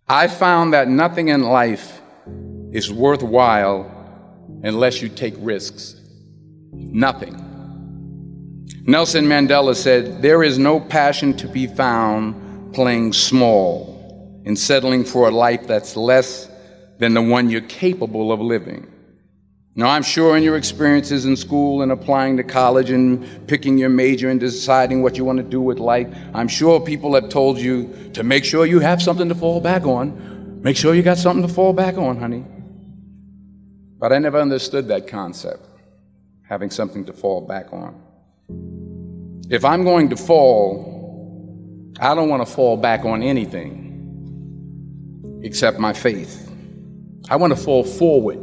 I found that nothing in life is worthwhile unless you take risks. Nothing. Nelson Mandela said, "There is no passion to be found playing small and settling for a life that's less than the one you're capable of living." Now, I'm sure in your experiences in school and applying to college and picking your major and deciding what you want to do with life, I'm sure people have told you to make sure you have something to fall back on. Make sure you got something to fall back on, honey. But I never understood that concept, having something to fall back on. If I'm going to fall, I don't want to fall back on anything except my faith. I want to fall forward.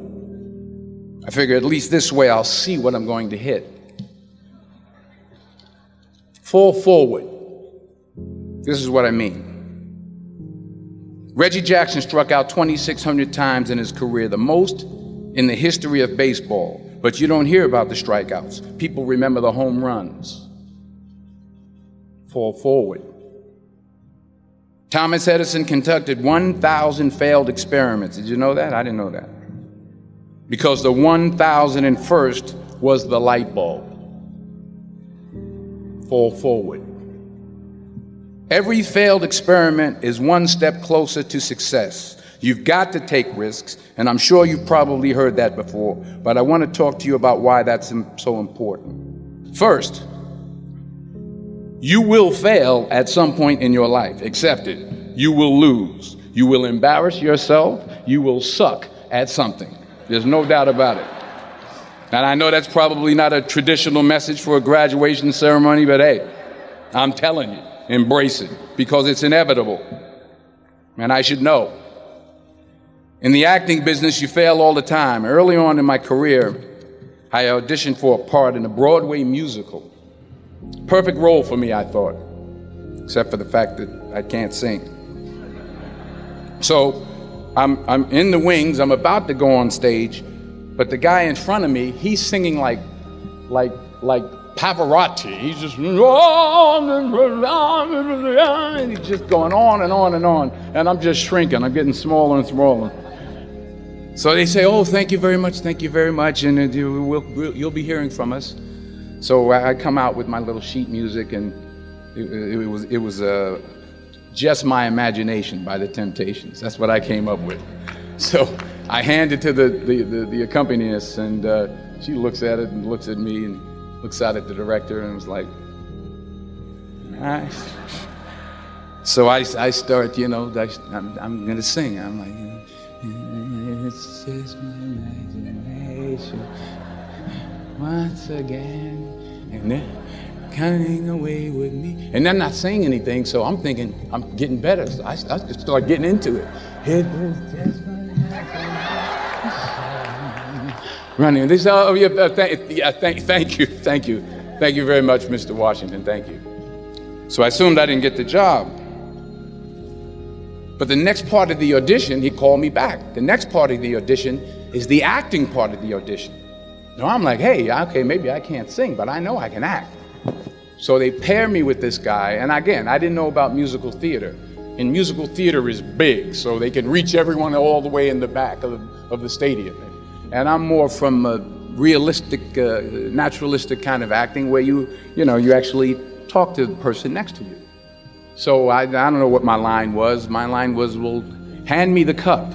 I figure at least this way I'll see what I'm going to hit. Fall forward. This is what I mean. Reggie Jackson struck out 2,600 times in his career, the most in the history of baseball. But you don't hear about the strikeouts. People remember the home runs. Fall forward. Thomas Edison conducted 1,000 failed experiments. Did you know that? I didn't know that. Because the 1,001st was the light bulb. Fall forward. Every failed experiment is one step closer to success. You've got to take risks, and I'm sure you've probably heard that before, but I want to talk to you about why that's so important. First, you will fail at some point in your life. Accept it. You will lose. You will embarrass yourself. You will suck at something. There's no doubt about it. And I know that's probably not a traditional message for a graduation ceremony, but hey, I'm telling you, embrace it, because it's inevitable. And I should know. In the acting business, you fail all the time. Early on in my career, I auditioned for a part in a Broadway musical. Perfect role for me, I thought, except for the fact that I can't sing. So I'm in the wings, I'm about to go on stage, but the guy in front of me, he's singing like Pavarotti. He's just, and he's just going on and on and on, and I'm just shrinking, I'm getting smaller and smaller. So they say, "Oh, thank you very much, and you'll be hearing from us." So I come out with my little sheet music, and it was Just My Imagination by the Temptations. That's what I came up with. So I hand it to the accompanist, and she looks at it and looks at me and looks out at the director and was like, "Nice." So I start, I'm going to sing. I'm like, "It's just my imagination once again, and then coming away with me." And I'm not saying anything, so I'm thinking I'm getting better. So I start getting into it. It was just my imagination. Running. They say, "Oh, yeah, thank you very much, Mr. Washington. Thank you." So I assumed I didn't get the job. But the next part of the audition, he called me back. The next part of the audition is the acting part of the audition. Now I'm like, hey, okay, maybe I can't sing, but I know I can act. So they pair me with this guy, and again, I didn't know about musical theater. And musical theater is big, so they can reach everyone all the way in the back of the stadium. And I'm more from a realistic, naturalistic kind of acting where you actually talk to the person next to you. So I don't know what my line was. My line was, "Well, hand me the cup."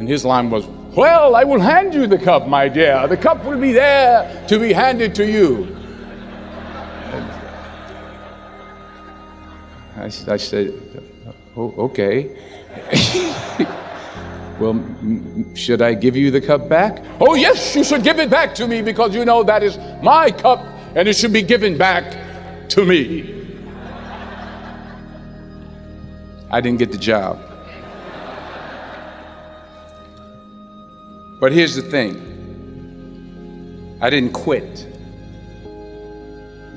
And his line was, "Well, I will hand you the cup, my dear. The cup will be there to be handed to you." I said, "Oh, okay." "Well, should I give you the cup back?" "Oh, yes, you should give it back to me, because you know that is my cup and it should be given back to me." I didn't get the job. But here's the thing. I didn't quit.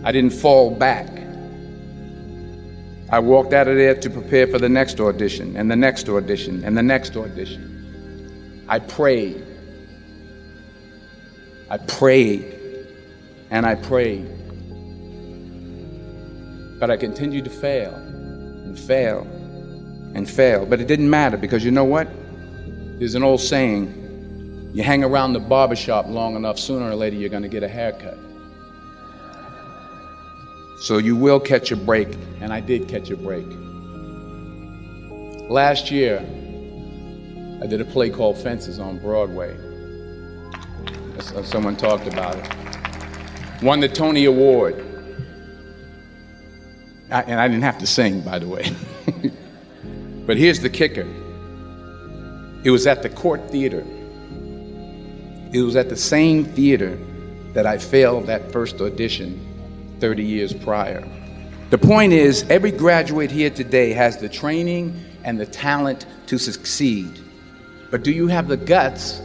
I didn't fall back. I walked out of there to prepare for the next audition, and the next audition, and the next audition. I prayed. I prayed, and I prayed. But I continued to fail, and fail, and fail. But it didn't matter, because you know what? There's an old saying, you hang around the barbershop long enough, sooner or later you're going to get a haircut. So you will catch a break, and I did catch a break. Last year, I did a play called Fences on Broadway. Someone talked about it. Won the Tony Award. And I didn't have to sing, by the way. But here's the kicker. It was at the Court Theater. It was at the same theater that I failed that first audition 30 years prior. The point is, every graduate here today has the training and the talent to succeed. But do you have the guts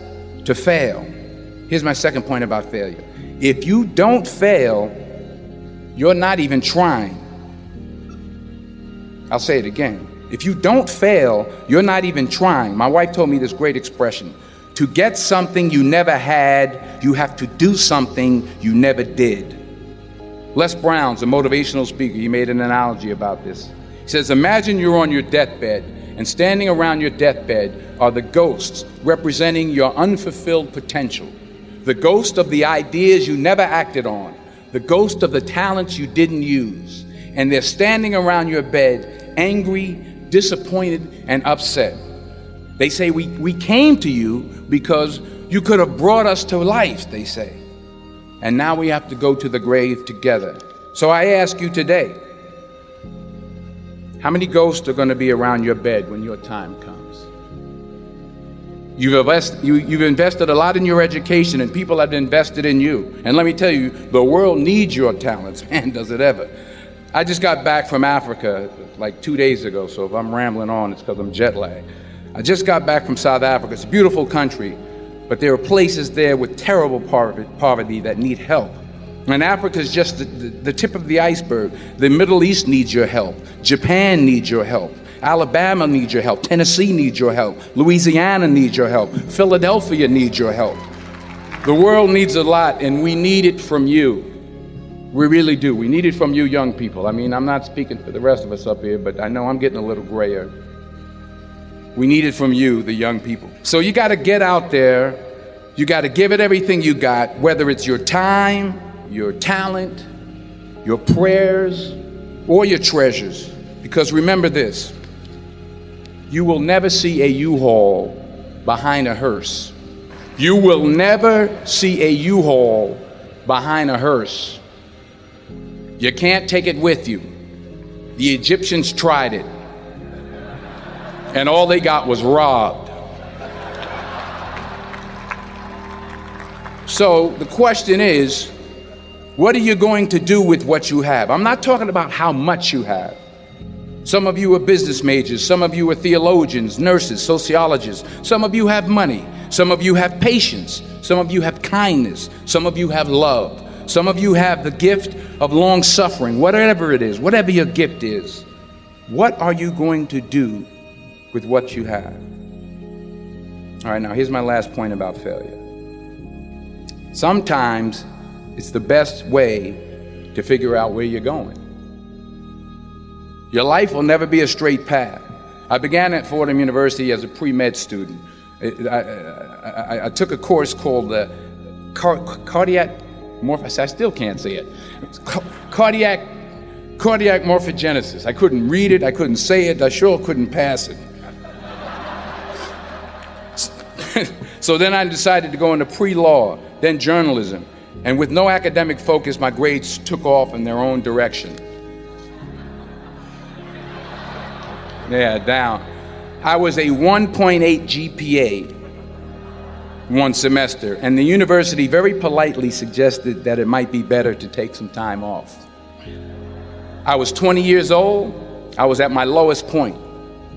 to fail? Here's my second point about failure. If you don't fail, you're not even trying. I'll say it again. If you don't fail, you're not even trying. My wife told me this great expression. To get something you never had, you have to do something you never did. Les Brown's a motivational speaker. He made an analogy about this. He says, imagine you're on your deathbed, and standing around your deathbed are the ghosts representing your unfulfilled potential. The ghost of the ideas you never acted on. The ghost of the talents you didn't use. And they're standing around your bed, angry, disappointed, and upset. They say, we came to you because you could have brought us to life, they say. And now we have to go to the grave together. So I ask you today, how many ghosts are going to be around your bed when your time comes? You've invested a lot in your education, and people have invested in you. And let me tell you, the world needs your talents. Man, does it ever. I just got back from Africa like 2 days ago, so if I'm rambling on, it's because I'm jet lagged. I just got back from South Africa. It's a beautiful country, but there are places there with terrible poverty that need help. And Africa is just the tip of the iceberg. The Middle East needs your help. Japan needs your help. Alabama needs your help. Tennessee needs your help. Louisiana needs your help. Philadelphia needs your help. The world needs a lot, and we need it from you. We really do. We need it from you young people. I mean, I'm not speaking for the rest of us up here, but I know I'm getting a little grayer. We need it from you, the young people. So you got to get out there. You got to give it everything you got, whether it's your time, your talent, your prayers, or your treasures. Because remember this, you will never see a U-Haul behind a hearse. You will never see a U-Haul behind a hearse. You can't take it with you. The Egyptians tried it, and all they got was robbed. So the question is, what are you going to do with what you have? I'm not talking about how much you have. Some of you are business majors. Some of you are theologians, nurses, sociologists. Some of you have money. Some of you have patience. Some of you have kindness. Some of you have love. Some of you have the gift of long suffering. Whatever it is, whatever your gift is, what are you going to do with what you have? All right, now here's my last point about failure. Sometimes it's the best way to figure out where you're going. Your life will never be a straight path. I began at Fordham University as a pre-med student. I took a course called cardiac morphogenesis. I still can't say it. Cardiac morphogenesis. I couldn't read it. I couldn't say it. I sure couldn't pass it. So then I decided to go into pre-law, then journalism. And with no academic focus, my grades took off in their own direction. Yeah, down. I was a 1.8 GPA one semester, and the university very politely suggested that it might be better to take some time off. I was 20 years old. I was at my lowest point.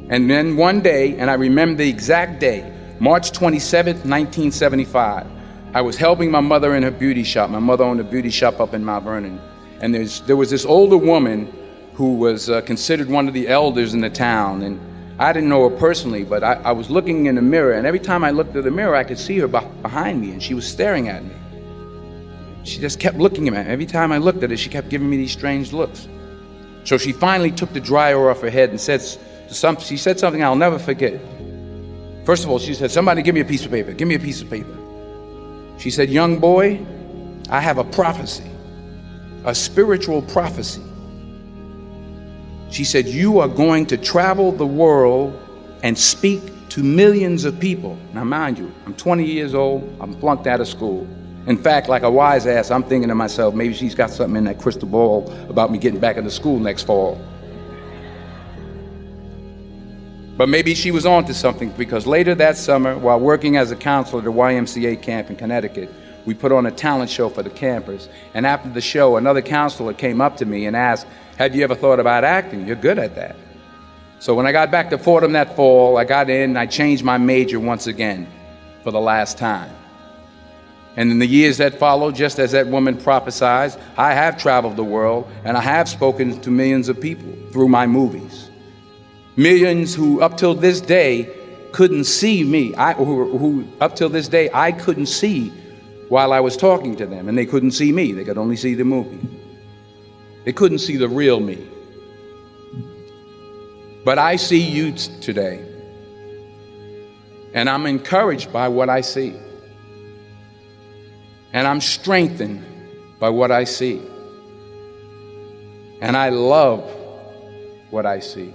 And then one day, and I remember the exact day, March 27th, 1975, I was helping my mother in her beauty shop. My mother owned a beauty shop up in Mount Vernon. And there was this older woman who was considered one of the elders in the town. And I didn't know her personally, but I was looking in the mirror, and every time I looked at the mirror, I could see her behind me, and she was staring at me. She just kept looking at me. Every time I looked at her, she kept giving me these strange looks. So she finally took the dryer off her head and said, she said something I'll never forget. First of all, she said, somebody give me a piece of paper. Give me a piece of paper. She said, young boy, I have a prophecy, a spiritual prophecy. She said, you are going to travel the world and speak to millions of people. Now, mind you, I'm 20 years old. I'm flunked out of school. In fact, like a wise ass, I'm thinking to myself, maybe she's got something in that crystal ball about me getting back into school next fall. But maybe she was on to something, because later that summer, while working as a counselor at the YMCA camp in Connecticut, we put on a talent show for the campers. And after the show, another counselor came up to me and asked, have you ever thought about acting? You're good at that. So when I got back to Fordham that fall, I got in and I changed my major once again for the last time. And in the years that followed, just as that woman prophesied, I have traveled the world and I have spoken to millions of people through my movies. Millions who up till this day couldn't see me, who up till this day I couldn't see while I was talking to them, and they couldn't see me. They could only see the movie. They couldn't see the real me. But I see you today, and I'm encouraged by what I see. And I'm strengthened by what I see. And I love what I see.